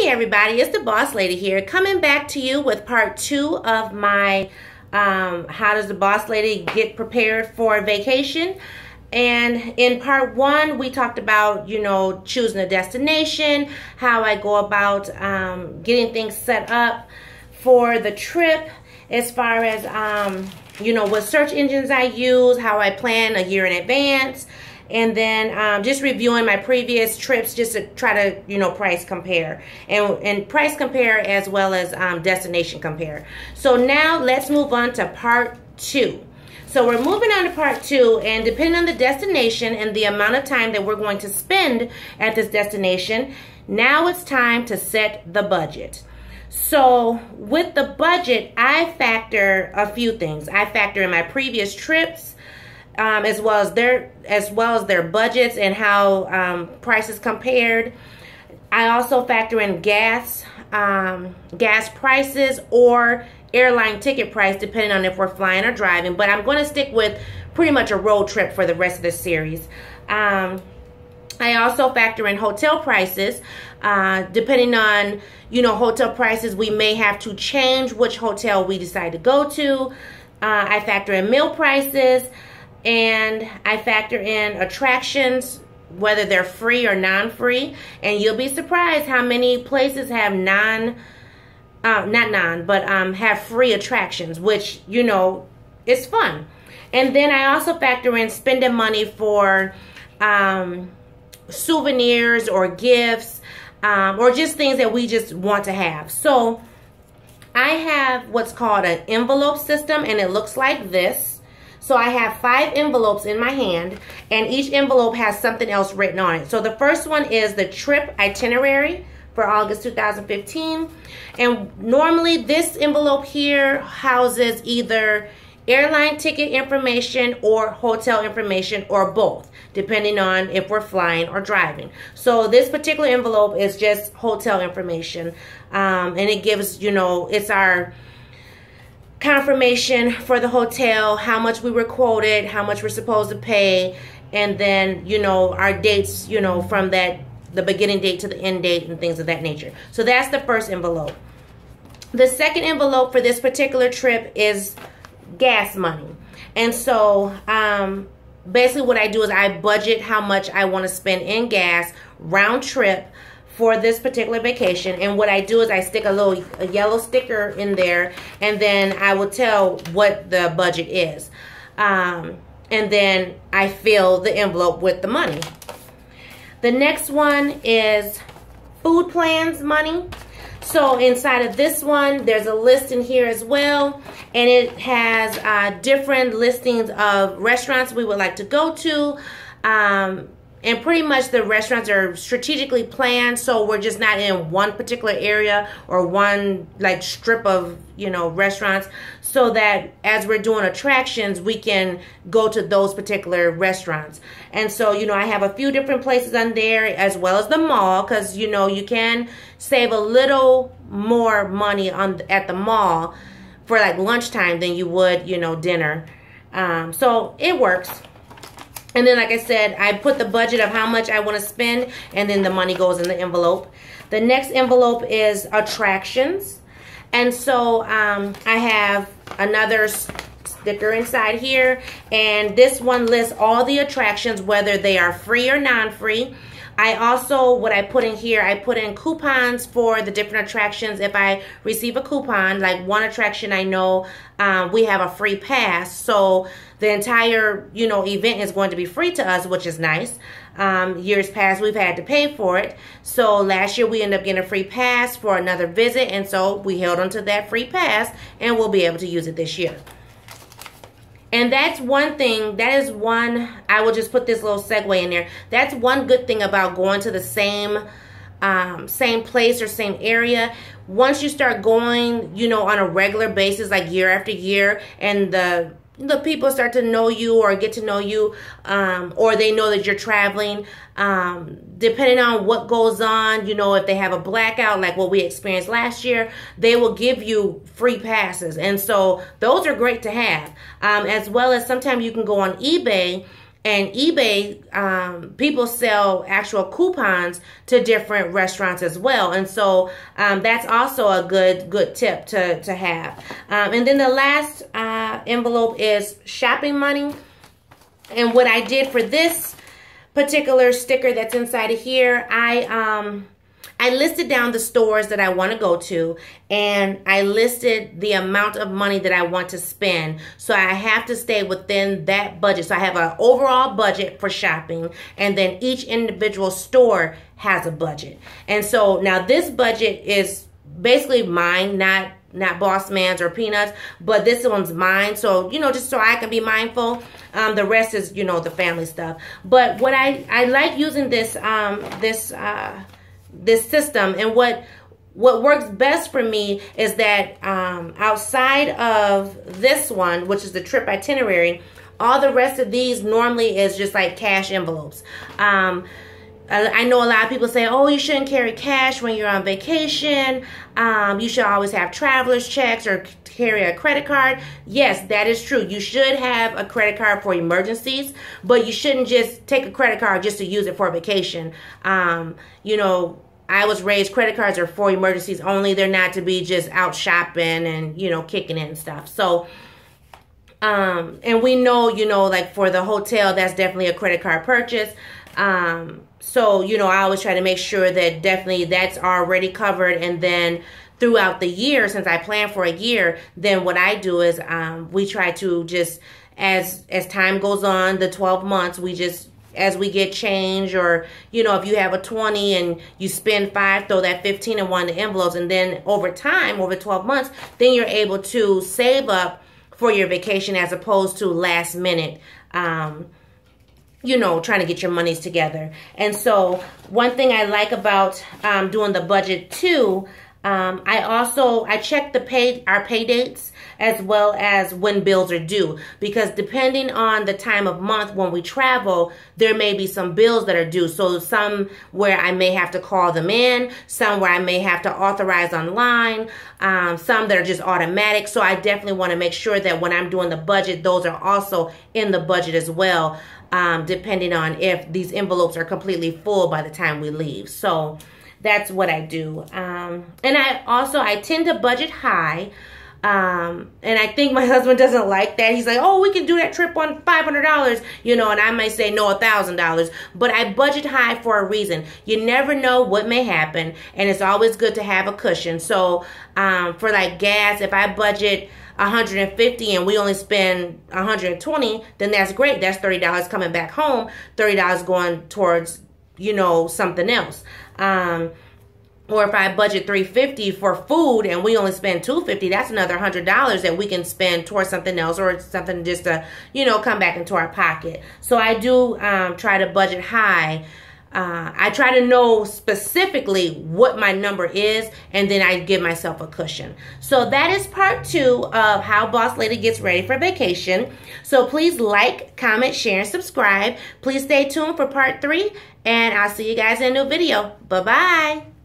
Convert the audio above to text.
everybody, it's the Boss Lady here, coming back to you with part 2 of my how does the Boss Lady get prepared for vacation. And in part 1 we talked about, choosing a destination, how I go about getting things set up for the trip, as far as what search engines I use, how I plan a year in advance, and then just reviewing my previous trips just to try to, price compare. And price compare as well as destination compare. So now let's move on to part 2. So we're moving on to part 2, and depending on the destination and the amount of time that we're going to spend at this destination, now it's time to set the budget. So with the budget, I factor a few things. I factor in my previous trips, as well as their budgets and how prices compared. I also factor in gas prices or airline ticket price, depending on if we're flying or driving. But I'm going to stick with pretty much a road trip for the rest of this series. I also factor in hotel prices. Depending on, hotel prices, we may have to change which hotel we decide to go to. I factor in meal prices. And I factor in attractions, whether they're free or non-free. And you'll be surprised how many places have have free attractions, which, is fun. And then I also factor in spending money for souvenirs or gifts, or just things that we just want to have. So I have what's called an envelope system, and it looks like this. So I have 5 envelopes in my hand, and each envelope has something else written on it. So the first one is the trip itinerary for August 2015. And normally this envelope here houses either airline ticket information or hotel information, or both, depending on if we're flying or driving. So this particular envelope is just hotel information. And it gives, it's our confirmation for the hotel, how much we were quoted, how much we're supposed to pay, and then, our dates, from the beginning date to the end date and things of that nature. So that's the first envelope. The second envelope for this particular trip is gas money. And so basically what I do is I budget how much I want to spend in gas round trip for this particular vacation. And what I do is I stick a yellow sticker in there, and then I will tell what the budget is. And then I fill the envelope with the money. The next one is food plans money. So inside of this one, there's a list in here as well, and it has different listings of restaurants we would like to go to. And pretty much the restaurants are strategically planned, so we're just not in one particular area or one strip of, restaurants, so that as we're doing attractions, we can go to those particular restaurants. And so, I have a few different places on there, as well as the mall, because, you can save a little more money at the mall for lunchtime than you would, dinner. So it works. And then, like I said, I put the budget of how much I want to spend, and then the money goes in the envelope. The next envelope is attractions. And so I have another sticker inside here, and this one lists all the attractions, whether they are free or non-free. I also, what I put in here, I put in coupons for the different attractions. If I receive a coupon, like one attraction, I know we have a free pass. So the entire, event is going to be free to us, which is nice. Years past, we've had to pay for it. So last year, we ended up getting a free pass for another visit. And so we held onto that free pass, and we'll be able to use it this year. And that's one thing, I will just put this little segue in there. That's one good thing about going to the same place or same area. Once you start going, on a regular basis, like year after year, and the people start to know you or get to know you, or they know that you're traveling, depending on what goes on, if they have a blackout like what we experienced last year, they will give you free passes. And so those are great to have, as well as sometimes you can go on eBay And eBay, people sell actual coupons to different restaurants as well. And so that's also a good tip to have. And then the last envelope is shopping money. And what I did for this particular sticker that's inside of here, I listed down the stores that I want to go to, and I listed the amount of money that I want to spend. So I have to stay within that budget. So I have an overall budget for shopping, and then each individual store has a budget. And so now this budget is basically mine, not Boss Man's or Peanuts, but this one's mine. So, just so I can be mindful. The rest is, the family stuff. But what I like using this system, and what works best for me is that outside of this one, which is the trip itinerary, all the rest of these normally is just like cash envelopes. I know a lot of people say, oh, you shouldn't carry cash when you're on vacation. You should always have traveler's checks or carry a credit card. Yes, that is true. You should have a credit card for emergencies, but you shouldn't just take a credit card just to use it for vacation. I was raised credit cards are for emergencies only. They're not to be just out shopping and, kicking in and stuff. So, and we know, like for the hotel, that's definitely a credit card purchase. So, I always try to make sure that definitely that's already covered. And then throughout the year, since I plan for a year, then what I do is we try to just, as time goes on, the 12 months, we just, as we get change, or, if you have a 20 and you spend 5, throw that 15 in one of the envelopes. And then over time, over 12 months, then you're able to save up for your vacation as opposed to last minute, trying to get your monies together. And so one thing I like about doing the budget too, I check our pay dates as well as when bills are due, because depending on the time of month when we travel, there may be some bills that are due. So some where I may have to call them in, some where I may have to authorize online, some that are just automatic. So I definitely want to make sure that when I'm doing the budget, those are also in the budget as well, depending on if these envelopes are completely full by the time we leave. So that's what I do. And I tend to budget high. And I think my husband doesn't like that. He's like, oh, we can do that trip on $500, and I may say no, $1,000, but I budget high for a reason. You never know what may happen, and it's always good to have a cushion. So, for like gas, if I budget $150 and we only spend $120, then that's great. That's $30 coming back home, $30 going towards, something else. Or if I budget $350 for food and we only spend $250, that's another $100 that we can spend towards something else, or something just to, come back into our pocket. So I do try to budget high. I try to know specifically what my number is, and then I give myself a cushion. So that is part 2 of how Boss Lady gets ready for vacation. So please like, comment, share, and subscribe. Please stay tuned for part 3, and I'll see you guys in a new video. Bye-bye.